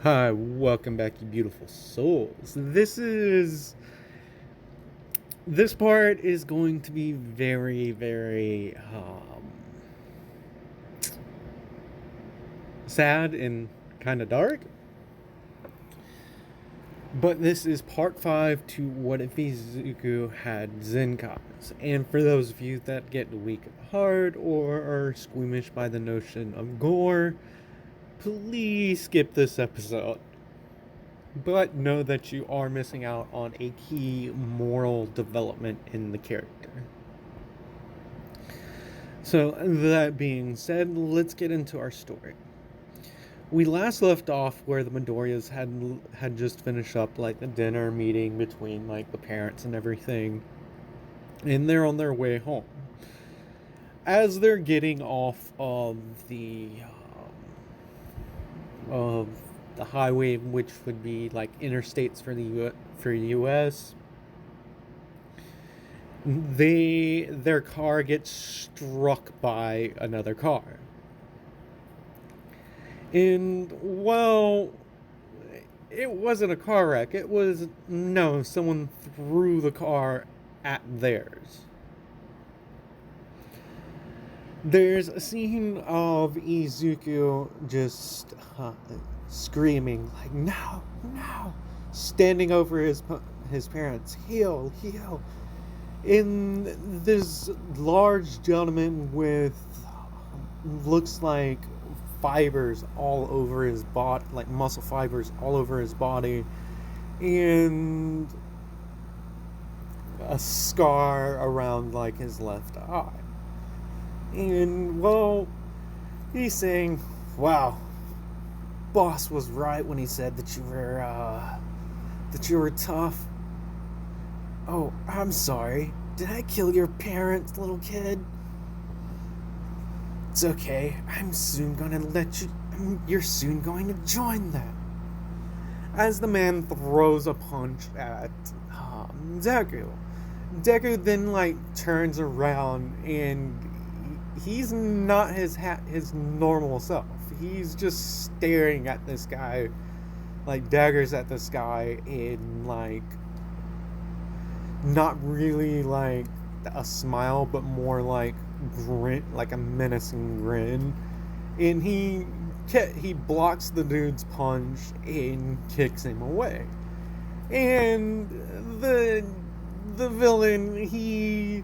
Hi, welcome back, you beautiful souls. This part is going to be very sad and kind of dark. But this is part 5 to What If Izuku Had Zenkias. And for those of you that get weak at heart or are squeamish by the notion of gore, please skip this episode. But know that you are missing out on a key moral development in the character. So, that being said, let's get into our story. We last left off where the Midoriyas had just finished up like the dinner meeting between like the parents and everything, and they're on their way home. As they're getting off of the highway, which would be like interstates for the U.S., their car gets struck by another car. And, well, it wasn't a car wreck. Someone threw the car at theirs. There's a scene of Izuku just screaming, like, no, standing over his parents, heal. And this large gentleman with, looks like fibers all over his body, like muscle fibers all over his body, and a scar around like his left eye. And well, he's saying, wow, boss was right when he said that you were tough. Oh, I'm sorry. Did I kill your parents, little kid? It's okay. You're soon going to join them. As the man throws a punch at Deku. Deku then like turns around and he's not his normal self. He's just staring at this guy, like daggers at this guy in like not really like a smile, but more like grin, like a menacing grin. And he blocks the dude's punch and kicks him away. And the villain, he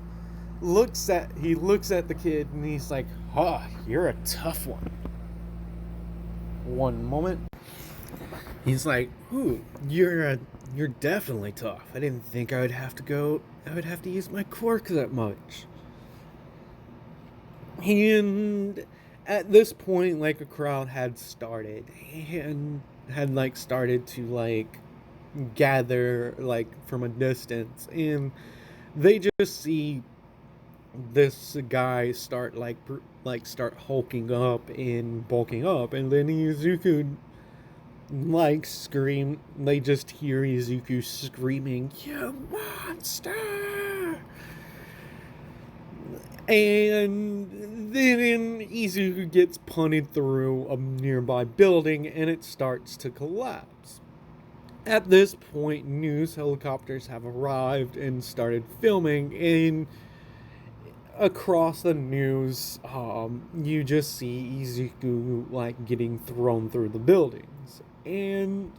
looks at the kid and he's like, you're a tough one. One moment. He's like, ooh, you're definitely tough. I didn't think I would have to use my quirk that much. And at this point, like, a crowd had started and had like started to like gather like from a distance, and they just see this guy start start hulking up and bulking up, and then Izuku like scream. They just hear Izuku screaming, "You monster!" And then Izuku gets punted through a nearby building and it starts to collapse. At this point, news helicopters have arrived and started filming, and across the news, you just see Izuku like getting thrown through the buildings. And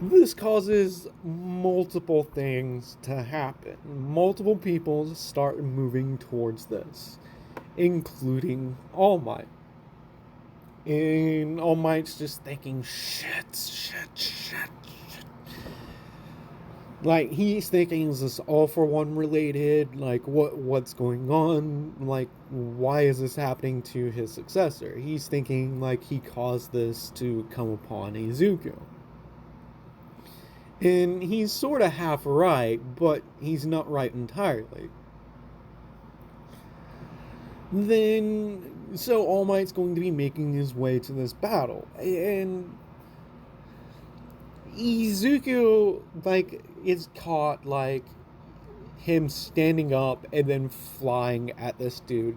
this causes multiple things to happen. Multiple people start moving towards this, including All Might. And All Might's just thinking, shit. Like, he's thinking, is this All For One related? Like, what's going on? Like, why is this happening to his successor? He's thinking, like, he caused this to come upon Izuku. And he's sort of half right, but he's not right entirely. So All Might's going to be making his way to this battle. And Izuku, like, is caught, like, him standing up and then flying at this dude.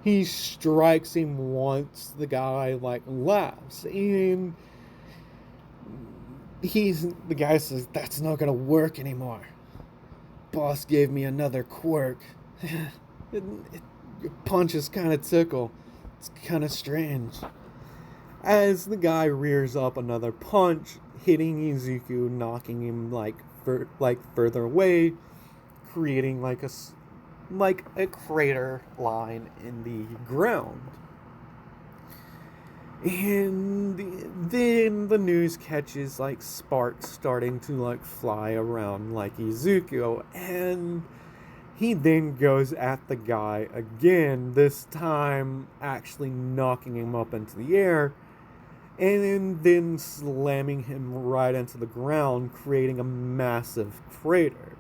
He strikes him once. The guy like laughs, and the guy says, "That's not gonna work anymore. Boss gave me another quirk. Your punches kind of tickle. It's kind of strange." As the guy rears up another punch, hitting Izuku, knocking him further away, creating like a crater line in the ground. And then the news catches like sparks starting to like fly around like Izuku, and he then goes at the guy again, this time actually knocking him up into the air, and then slamming him right into the ground, creating a massive crater.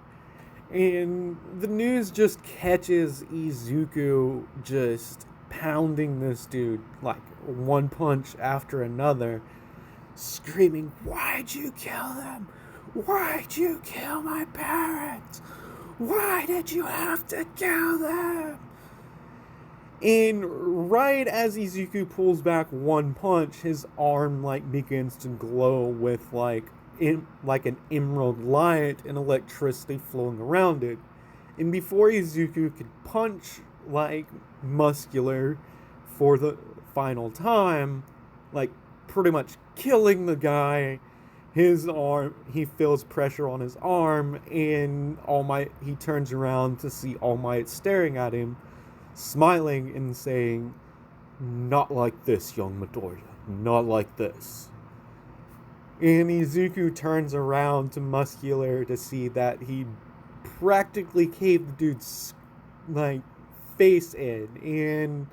And the news just catches Izuku just pounding this dude like one punch after another, screaming, "Why'd you kill them? Why'd you kill my parents? Why did you have to kill them?" And right as Izuku pulls back one punch, his arm like begins to glow with like an emerald light and electricity flowing around it. And before Izuku could punch like muscular for the final time, like pretty much killing the guy, he feels pressure on his arm, and he turns around to see All Might staring at him, smiling and saying, "Not like this, young Midoriya. Not like this." And Izuku turns around to Muscular to see that he practically caved the dude's like face in, and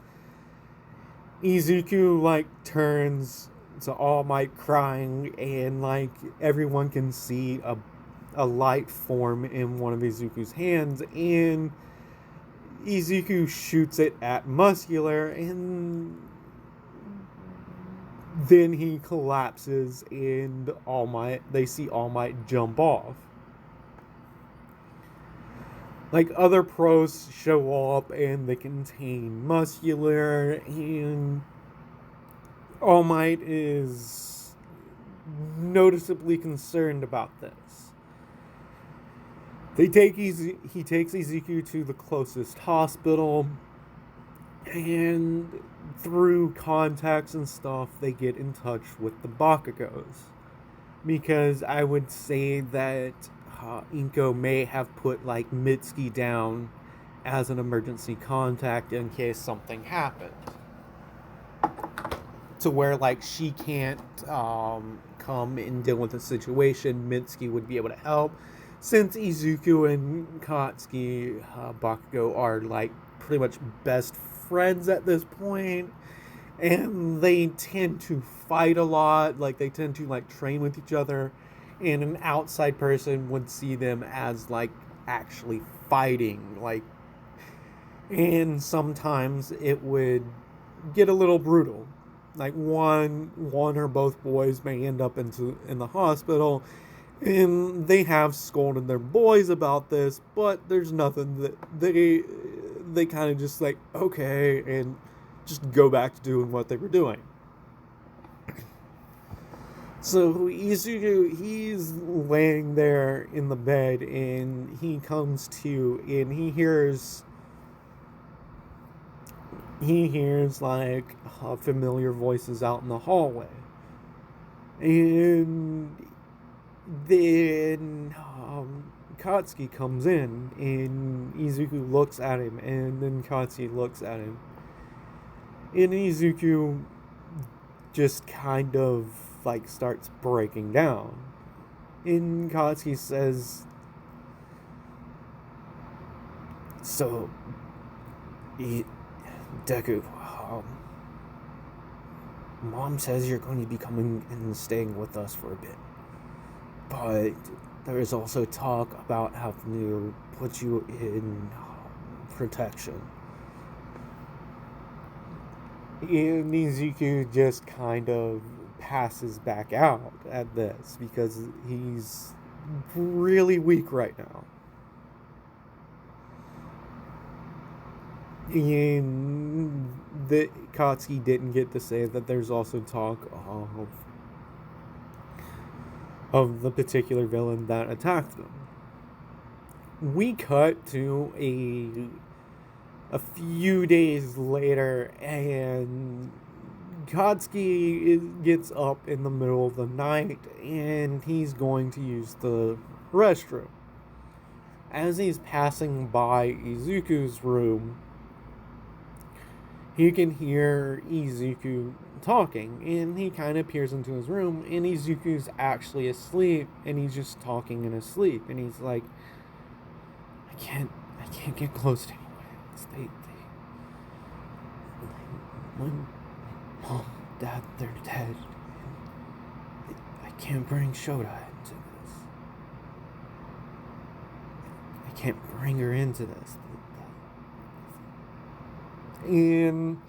Izuku like turns to All Might crying, and like everyone can see a light form in one of Izuku's hands, and Izuku shoots it at Muscular, and then he collapses, and they see All Might jump off. Like other pros show up and they contain Muscular, and All Might is noticeably concerned about this. He takes Izuku to the closest hospital, and through contacts and stuff, they get in touch with the Bakugos. Because I would say that Inko may have put like Mitsuki down as an emergency contact in case something happened. To where like she can't come and deal with the situation, Mitsuki would be able to help. Since Izuku and Katsuki Bakugo are like pretty much best friends at this point, and they tend to fight a lot, like they tend to like train with each other, and an outside person would see them as like actually fighting, like, and sometimes it would get a little brutal. Like one or both boys may end up in the hospital, and they have scolded their boys about this, but there's nothing that they kind of just like, okay, and just go back to doing what they were doing. So Izuku, he's laying there in the bed, and he comes to, and he hears like familiar voices out in the hallway. And then Katsuki comes in, and Izuku looks at him, and then Katsuki looks at him. And Izuku just kind of like starts breaking down. And Katsuki says, "So, Deku, Mom says you're going to be coming and staying with us for a bit. But there is also talk about having to put you in protection." And Izuku just kind of passes back out at this because he's really weak right now. And the Katsuki didn't get to say that there's also talk of the particular villain that attacked them. We cut to a few days later, and Katsuki gets up in the middle of the night, and he's going to use the restroom. As he's passing by Izuku's room, he can hear Izuku talking, and he kind of peers into his room, and Izuku's actually asleep, and he's just talking in his sleep, and he's like, I can't get close to anyone. When mom, dad, they're dead. I can't bring Shota into this. I can't bring her into this. And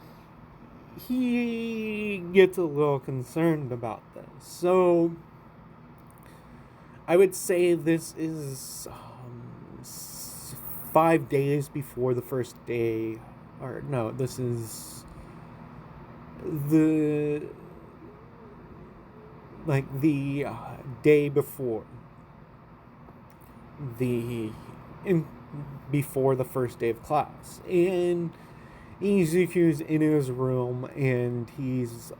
he gets a little concerned about this. So I would say this is 5 days before the first day, or no, this is the day before the before the first day of class, and Izuku's in his room, and he's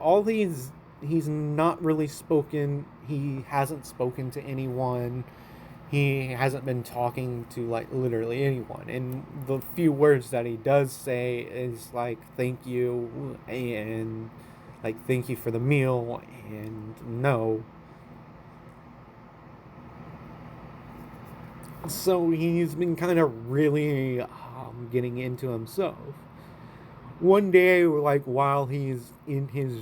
not really spoken. He hasn't spoken to anyone. He hasn't been talking to literally anyone, and the few words that he does say is thank you, and thank you for the meal, and no. So he's been kind of really getting into himself. One day, while he's in his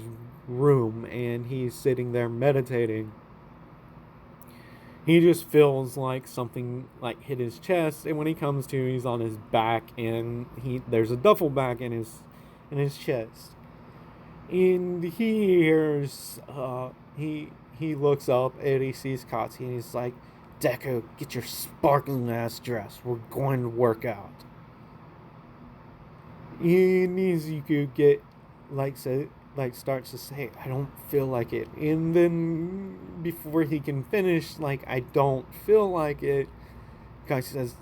room and he's sitting there meditating, he just feels like something hit his chest, and when he comes to, he's on his back, and there's a duffel bag in his chest, and he hears he looks up and he sees Katsuki, and he's like, Deku, get your sparkling ass dressed. We're going to work out. And Izuku starts to say, I don't feel like it. And then before he can finish, I don't feel like it, Guy says,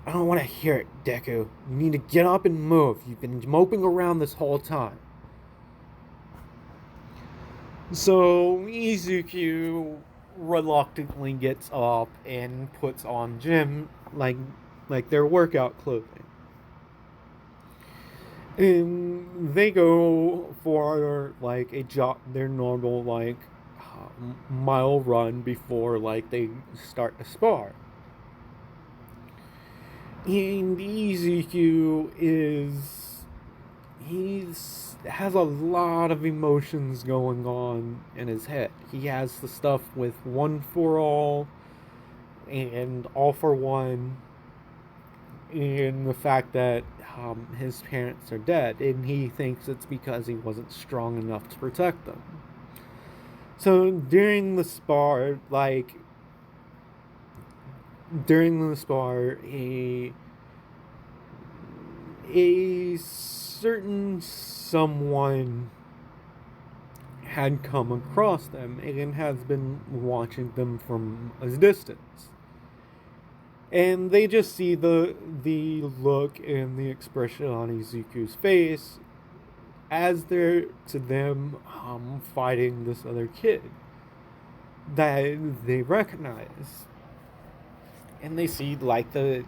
I don't want to hear it, Deku. You need to get up and move. You've been moping around this whole time. So Izuku reluctantly gets up and puts on gym their workout clothing. And they go for their normal mile run before they start to spar. And Izuku has a lot of emotions going on in his head. He has the stuff with One for All and All for One, and the fact that his parents are dead, and he thinks it's because he wasn't strong enough to protect them. So during the spar, a certain someone had come across them and has been watching them from a distance. And they just see the look and the expression on Izuku's face as they're, to them, fighting this other kid that they recognize. And they see the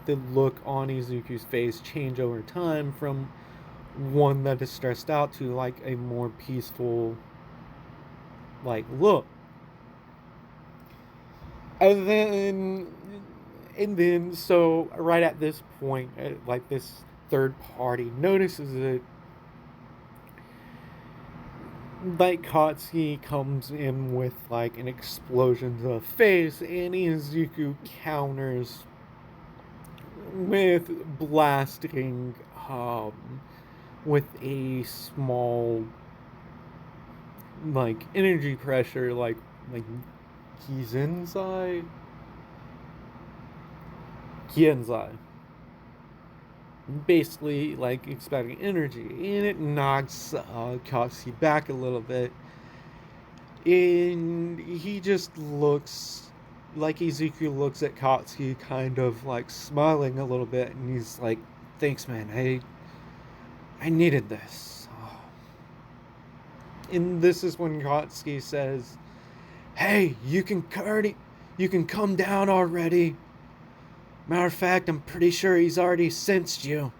look on Izuku's face change over time from one that is stressed out to a more peaceful look. And then, so right at this point, this third party notices it. Katsuki comes in with an explosion to the face, and Izuku counters with blasting with a small energy pressure Kienzai. basically like expecting energy, and it knocks Katsuki back a little bit, and he just looks like Izuku looks at Katsuki, kind of like smiling a little bit, and he's like, "Thanks, man. I needed this." And this is when Katsuki says, "Hey, you can come down already. Matter of fact, I'm pretty sure he's already sensed you."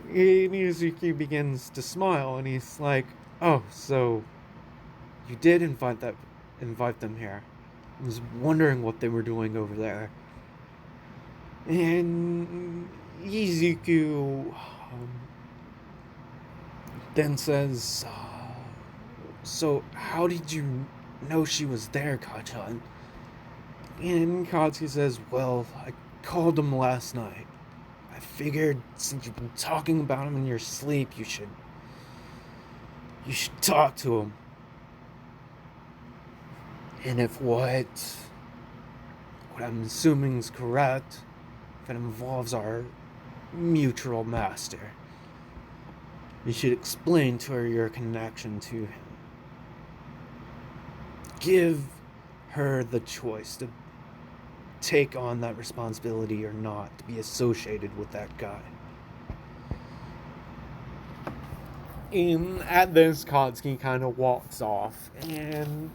And Izuku begins to smile, and he's like, "Oh, so you did invite them here. I was wondering what they were doing over there." And Izuku then says, "So how did you know she was there, Kachan?" And Katsuki says, "Well, I called him last night. I figured since you've been talking about him in your sleep, you should talk to him. And if what I'm assuming is correct, if it involves our mutual master, you should explain to her your connection to him. Give her the choice to take on that responsibility or not, to be associated with that guy." And at this, Katsuki kind of walks off, and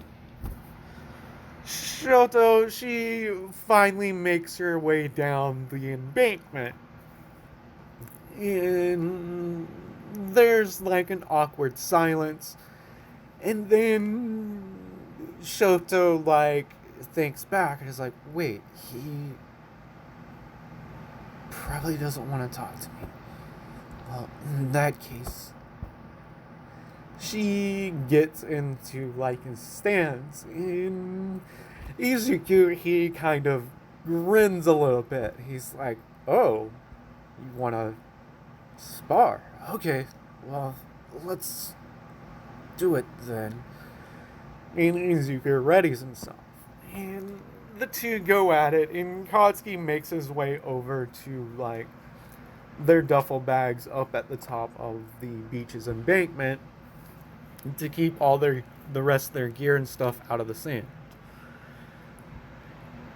Shoto, she finally makes her way down the embankment. And there's like an awkward silence, and then Shoto like thinks back and is like, "Wait, he probably doesn't want to talk to me. Well, in that case," she gets into like his stance, and Izuku, he kind of grins a little bit. He's like, "Oh, you want to spar? Okay, well, let's do it then." And Izuku readies himself, and the two go at it, and Katsuki makes his way over to like their duffel bags up at the top of the beach's embankment to keep all the rest of their gear and stuff out of the sand.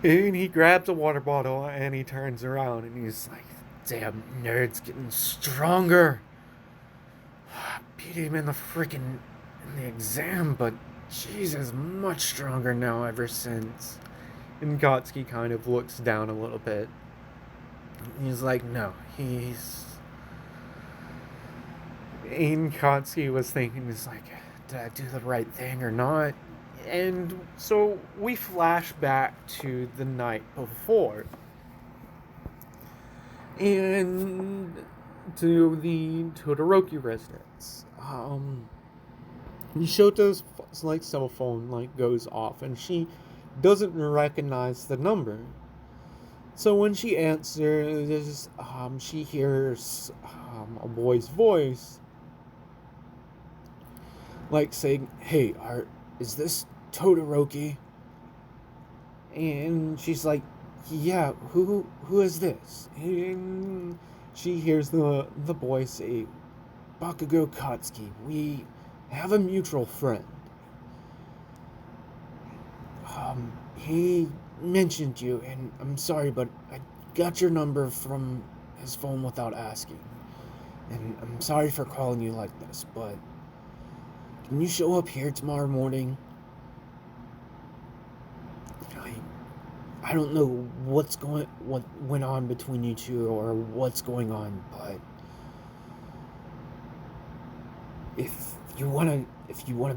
And he grabs a water bottle and he turns around and he's like, "Damn, nerd's getting stronger. Beat him in the exam, but Jesus, much stronger now ever since." And Katsuki kind of looks down a little bit. He's like, "No, he's..." And Katsuki was thinking, he's like, "Did I do the right thing or not?" And so we flash back to the night before, and to the Todoroki residence. Shoto's like cell phone like goes off, and she doesn't recognize the number. So when she answers, she hears a boy's voice, like saying, "Hey, is this Todoroki?" And she's like, "Yeah, who is this?" And she hears the boy say, "Bakugo Katsuki, we have a mutual friend. He mentioned you, and I'm sorry, but I got your number from his phone without asking. And I'm sorry for calling you like this, but can you show up here tomorrow morning? I don't know what went on between you two or what's going on, but if you wanna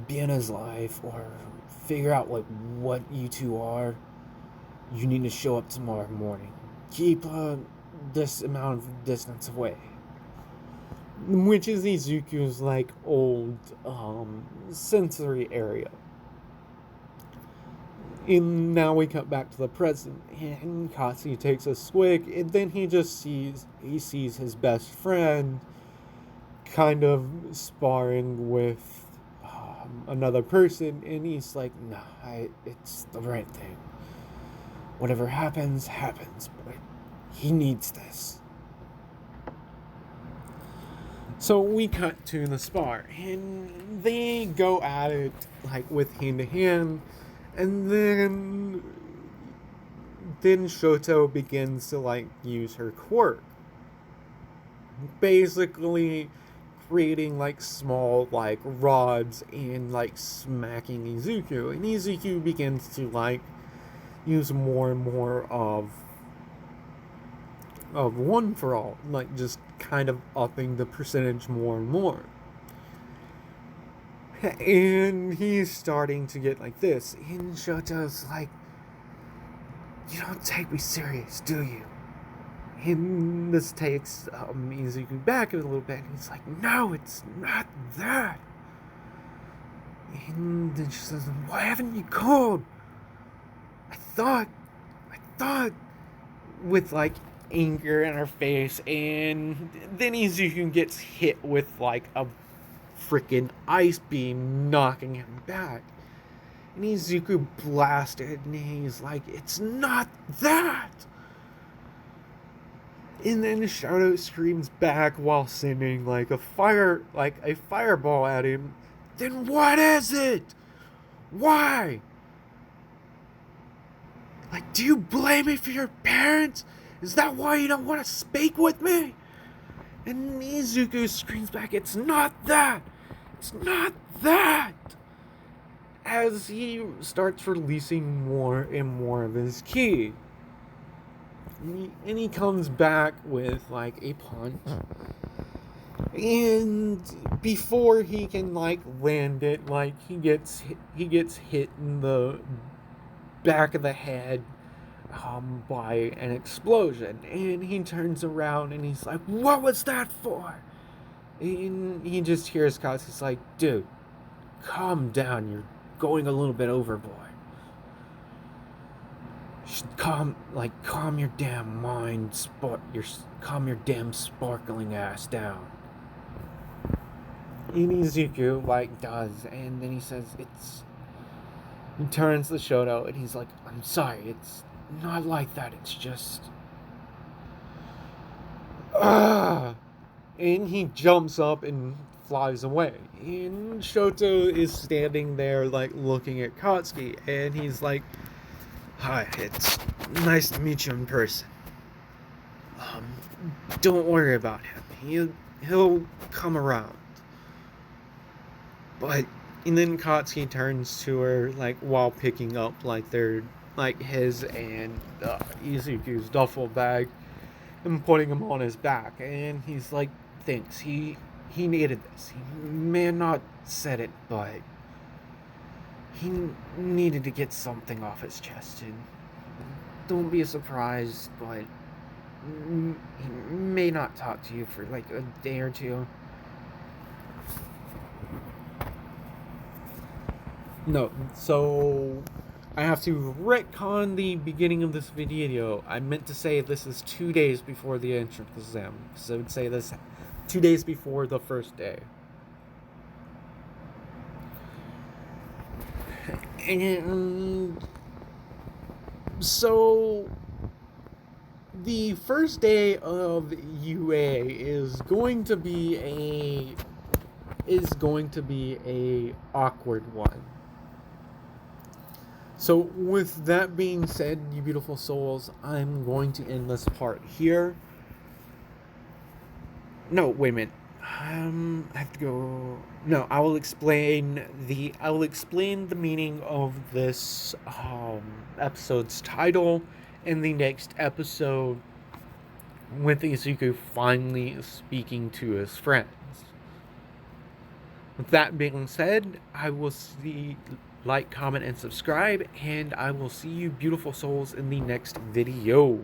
be in his life or figure out like what you two are, you need to show up tomorrow morning. Keep this amount of distance away." Which is Izuku's like old sensory area. And now we cut back to the present, and Katsuki takes a swig, and then he sees his best friend kind of sparring with another person, and he's like, "Nah, it's the right thing. Whatever happens, but he needs this." So we cut to the spar, and they go at it like with hand to hand, and then Shoto begins to like use her quirk, basically creating like small like rods and like smacking Izuku, and Izuku begins to like use more and more of one for all, like just kind of upping the percentage more and more. And he's starting to get like this, and Shoto's like, "You don't take me serious, do you?" And this takes Izuku back a little bit. He's like, "No, it's not that." And then she says, "Why haven't you called? I thought," with like anger in her face. And then Izuku gets hit with like a freaking ice beam, knocking him back. And Izuku blasted, and he's like, "It's not that!" And then Shadow screams back while sending like a fireball at him. "Then what is it? Why? Like, do you blame me for your parents? Is that why you don't want to speak with me?" And Izuku screams back, "It's not that! It's not that!" As he starts releasing more and more of his ki. And he comes back with like a punch. And before he can like land it, like he gets hit in the back of the head by an explosion. And he turns around and he's like, "What was that for?" And he just hears Katsu's like, "Dude, calm down, you're going a little bit overboard. Calm your damn mind, calm your damn sparkling ass down." And Izuku like does, and then he says, he turns to Shoto and he's like, "I'm sorry, it's not like that, it's just and he jumps up and flies away. And Shoto is standing there like looking at Katsuki, and he's like, "Hi, it's nice to meet you in person. Don't worry about him. He'll come around." But and then Katsuki turns to her like while picking up like their like his and Izuku's duffel bag and putting him on his back, and he's like, "Thanks. He needed this. He may have not said it, but he needed to get something off his chest, and don't be surprised, but he may not talk to you for like a day or two." No, so I have to retcon the beginning of this video. I meant to say this is 2 days before the entrance exam, so I would say this 2 days before the first day. And so the first day of UA is going to be a awkward one. So with that being said, you beautiful souls, I'm going to end this part here. No, wait a minute. I have to go. No, I will explain the meaning of this episode's title in the next episode, with Izuku finally speaking to his friends. With that being said, I will like, comment, and subscribe, and I will see you beautiful souls in the next video.